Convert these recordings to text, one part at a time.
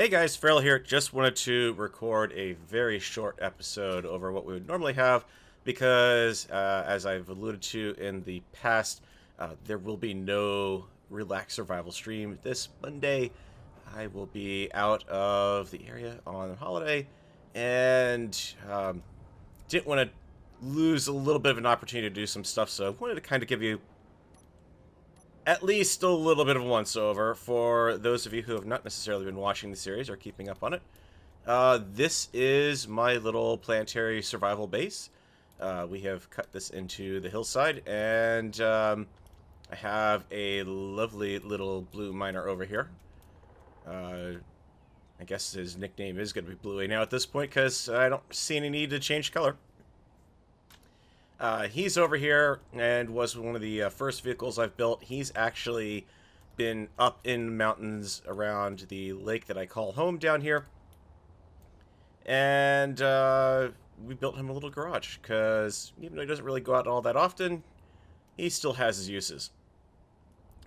Hey guys, Farrell here. Just wanted to record a very short episode over what we would normally have because, as I've alluded to in the past, there will be no Relax Survival stream this Monday. I will be out of the area on holiday and didn't want to lose a little bit of an opportunity to do some stuff, so I wanted to kind of give you at least a little bit of a once-over for those of you who have not necessarily been watching the series or keeping up on it. This is my little planetary survival base. We have cut this into the hillside, and I have a lovely little blue miner over here. I guess his nickname is going to be Bluey now at this point, because I don't see any need to change color. He's over here and was one of the first vehicles I've built. He's actually been up in the mountains around the lake that I call home down here. And we built him a little garage because even though he doesn't really go out all that often, he still has his uses.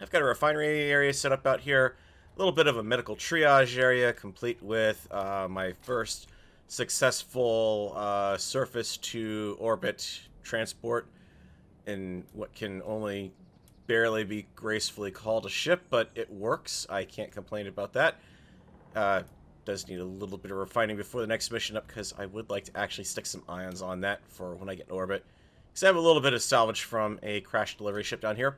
I've got a refinery area set up out here, a little bit of a medical triage area, complete with my first successful surface to orbit transport in what can only barely be gracefully called a ship, but it works. I can't complain about that. Does need a little bit of refining before the next mission up, because I would like to actually stick some ions on that for when I get in orbit. Because I have a little bit of salvage from a crash delivery ship down here.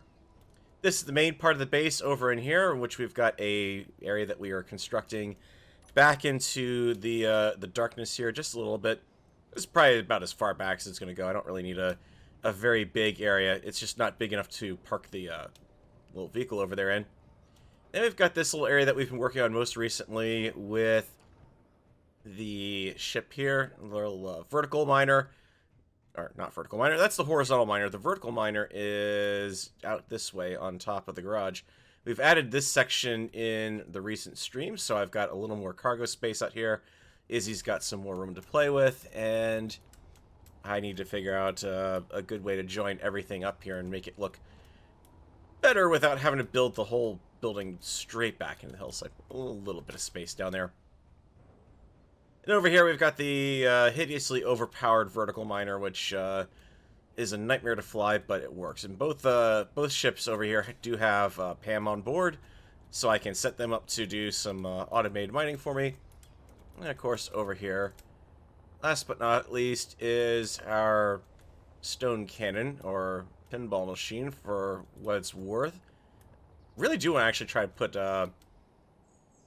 This is the main part of the base over in here, in which we've got a area that we are constructing back into the darkness here just a little bit. This is probably about as far back as it's going to go. I don't really need a very big area. It's just not big enough to park the little vehicle over there in. Then we've got this little area that we've been working on most recently with the ship here. A little vertical miner. Or not vertical miner. That's the horizontal miner. The vertical miner is out this way on top of the garage. We've added this section in the recent stream, so I've got a little more cargo space out here. Izzy's got some more room to play with, and I need to figure out a good way to join everything up here and make it look better without having to build the whole building straight back into the hillside. A little bit of space down there. And over here we've got the hideously overpowered vertical miner, which is a nightmare to fly, but it works. And both ships over here do have PAM on board, so I can set them up to do some automated mining for me. And of course, over here, last but not least, is our stone cannon, or pinball machine, for what it's worth. Really do want to actually try to put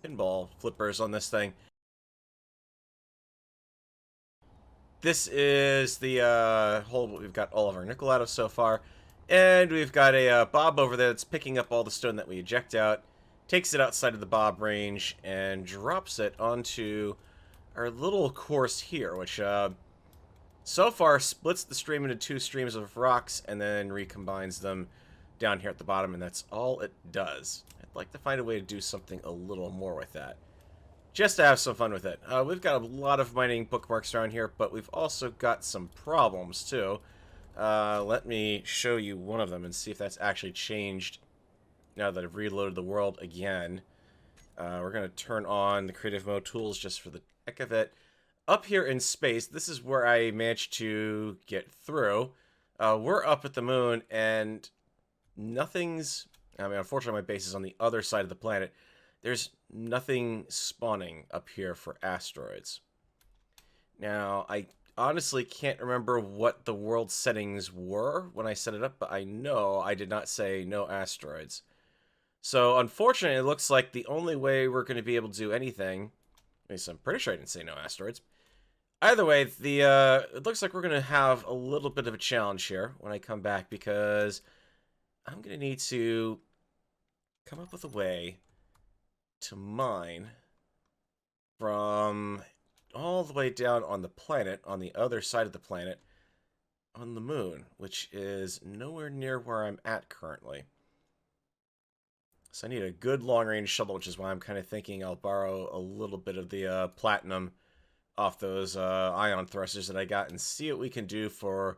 pinball flippers on this thing. This is the hole we've got all of our nickel out of so far. And we've got a bob over there that's picking up all the stone that we eject out, takes it outside of the bob range, and drops it onto our little course here, which so far splits the stream into two streams of rocks and then recombines them down here at the bottom, and that's all it does. I'd like to find a way to do something a little more with that, just to have some fun with it. We've got a lot of mining bookmarks around here, but we've also got some problems too. Let me show you one of them and see if that's actually changed now that I've reloaded the world again. We're going to turn on the creative mode tools just for the heck of it. Up here in space, this is where I managed to get through. We're up at the moon, and nothing's... I mean, unfortunately, my base is on the other side of the planet. There's nothing spawning up here for asteroids. Now, I honestly can't remember what the world settings were when I set it up, but I know I did not say no asteroids. So, unfortunately, it looks like the only way we're going to be able to do anything... At least I'm pretty sure I didn't say no asteroids. Either way, it looks like we're going to have a little bit of a challenge here when I come back, because I'm going to need to come up with a way to mine from all the way down on the planet, on the other side of the planet, on the moon, which is nowhere near where I'm at currently. So I need a good long-range shuttle, which is why I'm kind of thinking I'll borrow a little bit of the platinum off those ion thrusters that I got and see what we can do for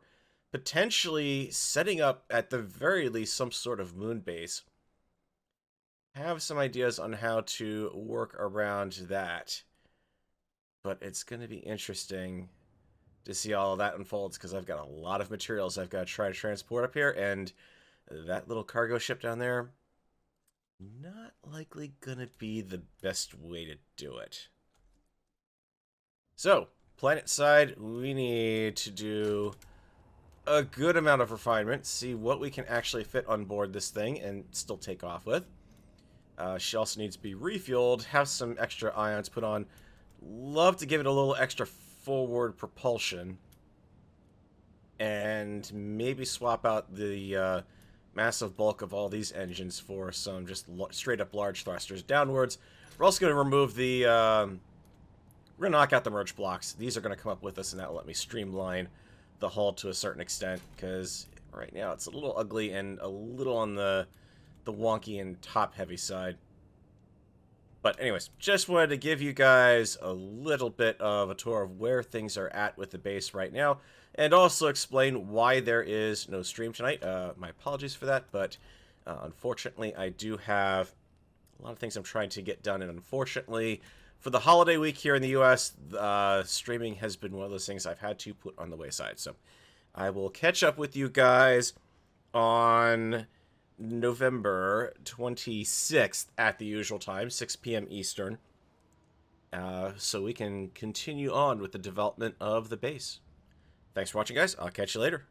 potentially setting up, at the very least, some sort of moon base. have some ideas on how to work around that. But it's going to be interesting to see all of that unfolds, because I've got a lot of materials I've got to try to transport up here, and that little cargo ship down there, not likely going to be the best way to do it. So, planet side, we need to do a good amount of refinement, see what we can actually fit on board this thing and still take off with. She also needs to be refueled, have some extra ions put on. Love to give it a little extra forward propulsion. And maybe swap out the massive bulk of all these engines for some just straight up large thrusters downwards. We're also going to remove the... we're going to knock out the merge blocks. These are going to come up with us, and that will let me streamline the hull to a certain extent, because right now it's a little ugly and a little on the wonky and top-heavy side. But anyways, just wanted to give you guys a little bit of a tour of where things are at with the base right now, and also explain why there is no stream tonight. My apologies for that, but unfortunately I do have a lot of things I'm trying to get done, and unfortunately for the holiday week here in the US, streaming has been one of those things I've had to put on the wayside. So I will catch up with you guys on November 26th at the usual time, 6 p.m. Eastern, so we can continue on with the development of the base. Thanks for watching, guys. I'll catch you later.